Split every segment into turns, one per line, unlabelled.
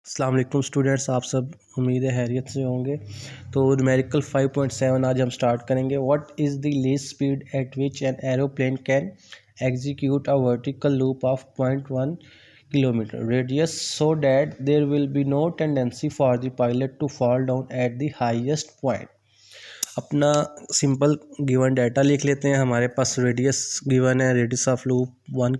अस्सलाम वालेकुम स्टूडेंट्स, आप सब उम्मीद है खैरियत से होंगे। तो न्यूमेरिकल 5.7 आज हम स्टार्ट करेंगे। What is the least speed at which an aeroplane can execute a vertical loop of 0.1 kilometre radius so that there will be no tendency for the pilot to fall down at the highest point. अपना simple given data लिख लेते हैं। हमारे पास radius given है, radius of loop 1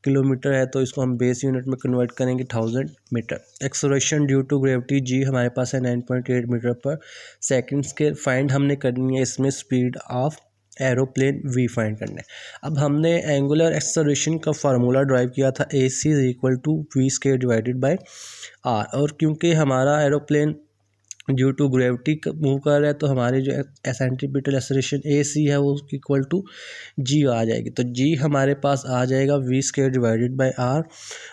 kilometre है, तो इसको हम बेस यूनिट में कन्वर्ट करेंगे 1000 metre. Acceleration due to gravity G हमारे पास है 9.8 मीटर पर सेकंड स्केयर। फाइंड हमने करनी है इसमें speed of aeroplane V find करना है। अब हमने एंगुलर एक्सेलरेशन का फार्मूला ड्राइव किया था, A C is equal to V square divided by are. और क्योंकि हमारा aeroplane due to gravity move कर रहा है, तो हमारी जो सेंट्रीपिटल एक्सेलरेशन ए सी है वो इक्वल टू जी आ जाएगी। तो जी हमारे पास आ जाएगा v square divided by are.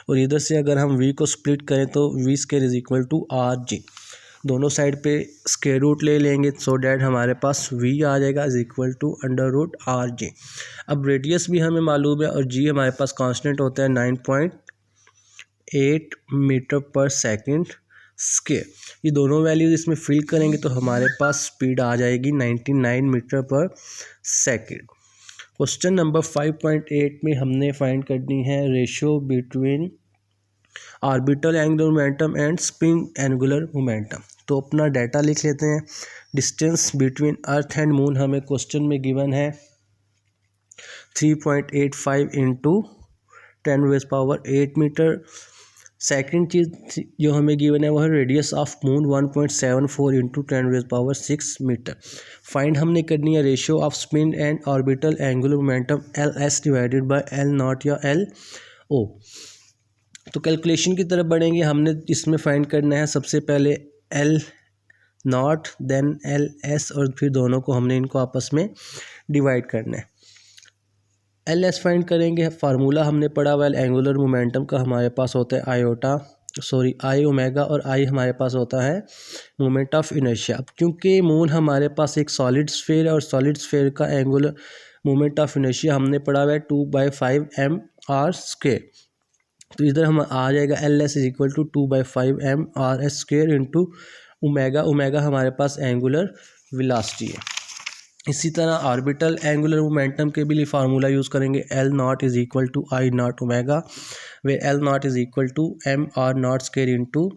और इधर से अगर हम वी को स्प्लिट करें तो v square is equal to r g. दोनों साइड पे स्केयर रूट ले लेंगे, सो डैट हमारे पास वी आ जाएगा is equal to under root r g. अब रेडियस भी हमें मालूम है और जी हमारे पास कांस्टेंट होता है 9.8 मीटर पर सेकेंड स्केयर। ये दोनों वैल्यूज इसमें फिल करेंगे तो हमारे पास स्पीड आ जाएगी 99 मीटर पर सेकेंड। क्वेश्चन नंबर 5.8 में हमने फाइंड करनी है ratio between orbital angular momentum and spin angular momentum. तो अपना डाटा लिख लेते हैं। Distance between earth and moon हमें क्वेश्चन में गिवन है 3.85 इंटू 10⁻8 मीटर। सेकेंड चीज़ जो हमें गिवन है वो है radius of moon 1.74 into 10⁻6 metre. Find हमने करनी है ratio of spin and orbital angular momentum L S divided by L naught या एल ओ। तो कैलकुलेशन की तरफ बढ़ेंगे। हमने इसमें फाइंड करना है सबसे पहले L naught then L S और फिर दोनों को हमने इनको आपस में डिवाइड करना है। एल एस फाइंड करेंगे। फार्मूला हमने पढ़ा हुआ है एंगुलर मोमेंटम का, हमारे पास होता है आई ओमेगा और आई हमारे पास होता है मोमेंट ऑफ इनर्शिया। अब क्योंकि मून हमारे पास एक सॉलिड स्फीयर है और सॉलिड स्फीयर का एंगुलर मोमेंट ऑफ इनर्शिया हमने पढ़ा हुआ है 2/5 mr²। तो इधर हम आ जाएगा L S is equal to 2/5 mr² into omega. Omega हमारे पास एंगुलर वेलोसिटी है। इसी तरह ऑर्बिटल एंगुलर मोमेंटम के भी लिए फार्मूला यूज़ करेंगे। L naught is equal to I naught omega, way L naught is equal to M R naught square into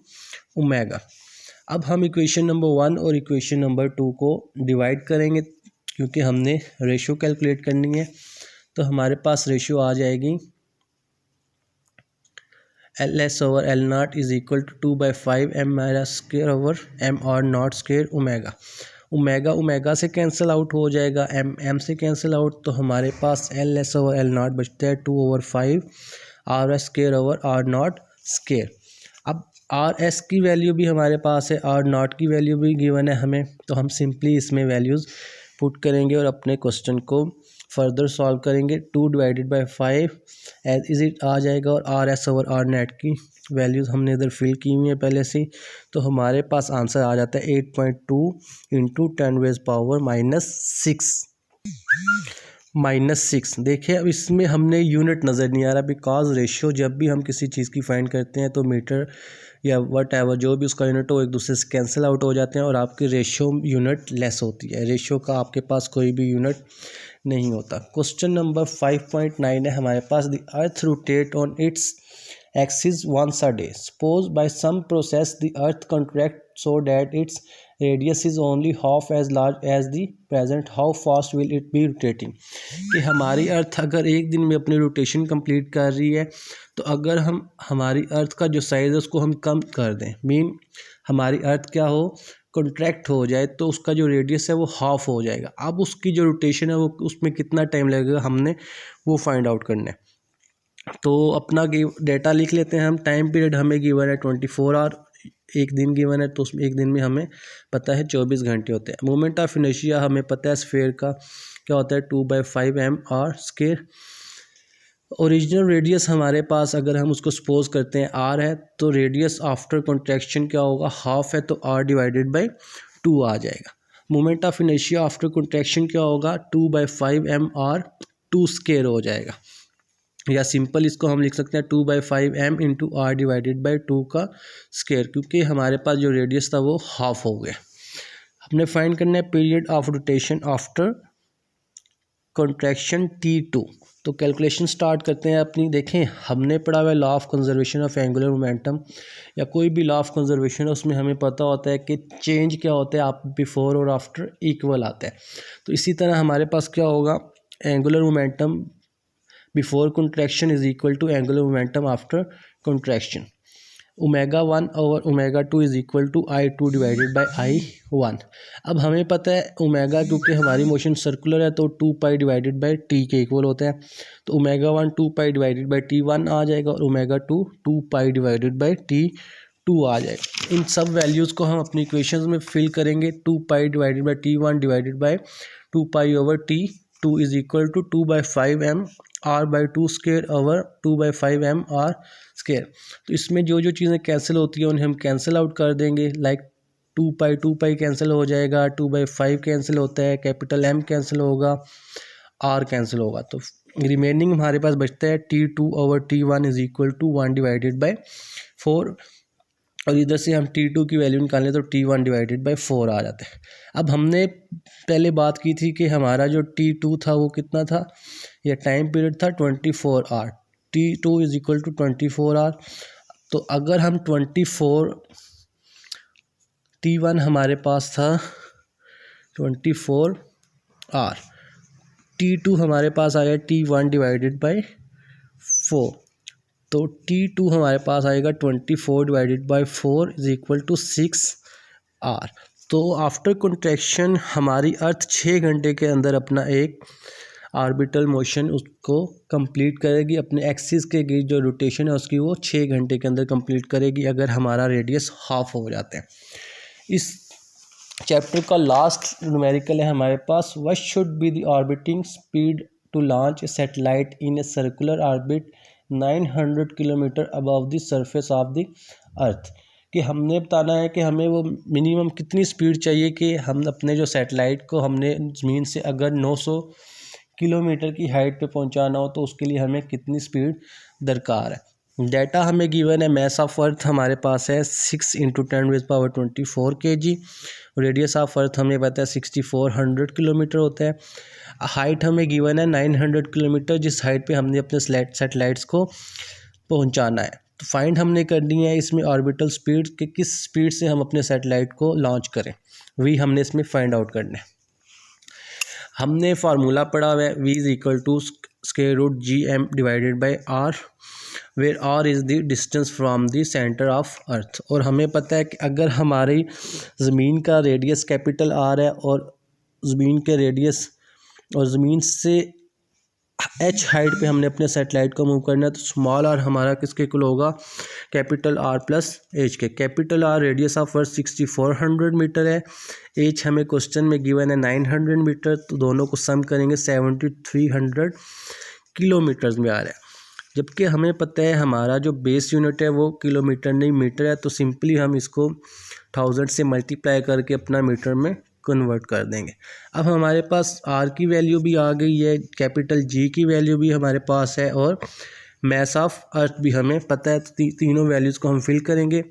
omega. अब हम इक्वेशन नंबर 1 और इक्वेशन नंबर 2 को डिवाइड करेंगे क्योंकि हमने रेशियो कैलकुलेट करनी है। तो हमारे पास रेशियो आ जाएगी L S over L naught is equal to 2/5 mr² over M R naught square omega. Omega omega से कैंसिल आउट हो जाएगा, एम एम से कैंसिल आउट, तो हमारे पास L S over L naught बचता है 2/5 R S square over R naught square. अब आर एस की वैल्यू भी हमारे पास है, आर नॉट की वैल्यू भी गिवन है हमें, तो हम सिंपली इसमें वैल्यूज़ पुट करेंगे और अपने क्वेश्चन को फर्दर सॉल्व करेंगे। 2/5 एज इज इट आ जाएगा और R S over R naught की वैल्यूज़ हमने इधर फिल की हुई है पहले से, तो हमारे पास आंसर आ जाता है 8.2 इंटू 10⁻6। देखिए अब इसमें हमने यूनिट नज़र नहीं आ रहा, बिकॉज रेशियो जब भी हम किसी चीज़ की फाइंड करते हैं तो मीटर या वट एवर जो भी उसका यूनिट हो एक दूसरे से कैंसिल आउट हो जाते हैं और आपकी रेशियो यूनिट लेस होती है। रेशियो का आपके पास कोई भी यूनिट नहीं होता। क्वेश्चन नंबर 5.9 है हमारे पास। The earth rotate on its axis once a day. Suppose by some process the earth contracts so that its radius is only half as large as the present. How fast will it be rotating? कि हमारी अर्थ अगर एक दिन में अपनी rotation complete कर रही है, तो अगर हम हमारी अर्थ का जो साइज़ है उसको हम कम कर दें, मीन हमारी अर्थ क्या हो, कॉन्ट्रैक्ट हो जाए, तो उसका जो रेडियस है वो हाफ हो जाएगा। अब उसकी जो रोटेशन है वो उसमें कितना टाइम लगेगा हमने वो फाइंड आउट करना है। तो अपना डेटा लिख लेते हैं हम। टाइम पीरियड हमें गिवन है 24 आवर, एक दिन गिवन है तो उसमें एक दिन में हमें पता है 24 घंटे होते हैं। मोमेंट ऑफ इनर्शिया हमें पता है स्फीयर का क्या होता है 2/5 mr²। ओरिजिनल रेडियस हमारे पास अगर हम उसको सपोज करते हैं आर है, तो रेडियस आफ्टर कॉन्ट्रैक्शन क्या होगा, हाफ है, तो आर डिवाइडेड बाई 2 आ जाएगा। Moment of inertia after contraction क्या होगा 2/5 mr² हो जाएगा। या सिंपल इसको हम लिख सकते हैं 2/5m into are divided by 2 का स्क्वायर, क्योंकि हमारे पास जो रेडियस था वो हाफ हो गया। हमने फाइंड करना है period of rotation after contraction T2। तो कैलकुलेशन स्टार्ट करते हैं अपनी। देखें, हमने पढ़ा हुआ है law of conservation of angular momentum, या कोई भी लॉ ऑफ कंजर्वेशन है उसमें हमें पता होता है कि चेंज क्या होता है, आप बिफोर और आफ्टर इक्वल आता है। तो इसी तरह हमारे पास क्या होगा, angular momentum before contraction is equal to angular momentum after contraction. ω1 और ω2 is equal to I2 divided by I1। अब हमें पता है ओमेगा, क्योंकि हमारी मोशन सर्कुलर है तो 2π डिवाइडेड बाई टी के इक्वल होता है। तो ω1 2π डिवाइडेड बाई T1 आ जाएगा और ω2 2π डिवाइडेड बाई T2 आ जाएगा। इन सब वैल्यूज़ को हम अपनी इक्वेशंस में फिल करेंगे। 2π divided by T1 divided by 2π over T2 is equal to 2/5m r/2 square over 2/5m r square. तो इसमें जो जो चीज़ें कैंसिल होती हैं उन्हें हम कैंसिल आउट कर देंगे। लाइक 2π कैंसिल हो जाएगा, 2/5 कैंसिल होता है, कैपिटल M कैंसिल होगा, R कैंसिल होगा। तो रिमेनिंग हमारे पास बचता है T2 over T1 is equal to 1 divided by 4, और इधर से हम T2 की वैल्यू निकालें तो T1 डिवाइडेड बाई 4 आ जाता है। अब हमने पहले बात की थी कि हमारा जो T2 था वो कितना था, या टाइम पीरियड था 24 hour. T2 is equal to 24 hour. तो अगर हम 24, T1 हमारे पास था 24 आवर, T2 हमारे पास आया T1 डिवाइडेड बाई 4, तो T2 हमारे पास आएगा 24 divided by 4 is equal to 6 hour. तो आफ्टर कॉन्ट्रैक्शन हमारी अर्थ 6 घंटे के अंदर अपना एक ऑर्बिटल मोशन उसको कंप्लीट करेगी, अपने एक्सिस के गिर्द जो रोटेशन है उसकी वो 6 घंटे के अंदर कंप्लीट करेगी, अगर हमारा रेडियस हाफ हो जाता है। इस चैप्टर का लास्ट न्यूमेरिकल है हमारे पास, what should be the orbiting speed to launch a satellite in a circular orbit 900 kilometre above the surface of the earth. कि हमने बताना है कि हमें वो मिनिमम कितनी स्पीड चाहिए कि हम अपने जो सैटेलाइट को हमने ज़मीन से अगर 900 किलोमीटर की हाइट पे पहुंचाना हो तो उसके लिए हमें कितनी स्पीड दरकार है। डाटा हमें गिवन है, मैस ऑफ अर्थ हमारे पास है 6 × 10⁻24 kg, रेडियस ऑफ अर्थ हमें पता है 6400 किलोमीटर होता है। हाइट हमें गिवन है 900 किलोमीटर, जिस हाइट पे हमने अपने सैटेलाइट्स को पहुंचाना है। तो फाइंड हमने करनी है इसमें ऑर्बिटल स्पीड कि किस स्पीड से हम अपने सैटेलाइट को लॉन्च करें, वही हमने इसमें फाइंड आउट करना है। हमने फार्मूला पढ़ा हुआ है, v is equal to √gm divided by r, where r is the distance from the centre of earth. और हमें पता है कि अगर हमारी ज़मीन का रेडियस कैपिटल R है और ज़मीन के रेडियस और ज़मीन से h हाइट पे हमने अपने सैटेलाइट को मूव करना है, तो स्मॉल r हमारा किसके इक्वल होगा, कैपिटल R प्लस h के। Capital R radius of earth 6400 metre है, h हमें क्वेश्चन में गिवन है 900 मीटर, तो दोनों को सम करेंगे 7300 किलोमीटर्स में आ रहा है। जबकि हमें पता है हमारा जो बेस यूनिट है वो किलोमीटर नहीं मीटर है, तो सिंपली हम इसको 1000 से मल्टीप्लाई करके अपना मीटर में कन्वर्ट कर देंगे। अब हमारे पास R की वैल्यू भी आ गई है, कैपिटल G की वैल्यू भी हमारे पास है, और मैस ऑफ अर्थ भी हमें पता है। तीनों वैल्यूज़ को हम फिल करेंगे।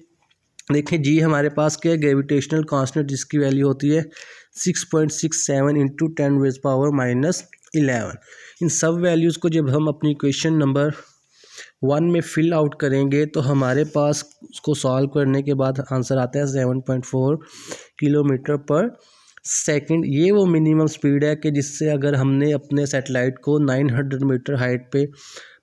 देखिए G हमारे पास क्या है, ग्रेविटेशनल कांस्टेंट, जिसकी वैल्यू होती है 6.67 × 10⁻11। इन सब वैल्यूज़ को जब हम अपनी इक्वेशन नंबर 1 में फिल आउट करेंगे तो हमारे पास उसको सॉल्व करने के बाद आंसर आता है 7.4 किलोमीटर पर सेकंड। ये वो मिनिमम स्पीड है कि जिससे अगर हमने अपने सैटेलाइट को 900 मीटर हाइट पे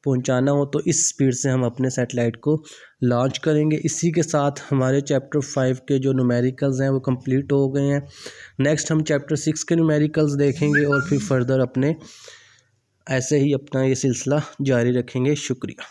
पहुंचाना हो तो इस स्पीड से हम अपने सैटेलाइट को लॉन्च करेंगे। इसी के साथ हमारे चैप्टर 5 के जो न्यूमेरिकल्स हैं वो कंप्लीट हो गए हैं। नेक्स्ट हम चैप्टर 6 के न्यूमेरिकल्स देखेंगे और फिर फर्दर अपने ऐसे ही अपना ये सिलसिला जारी रखेंगे। शुक्रिया।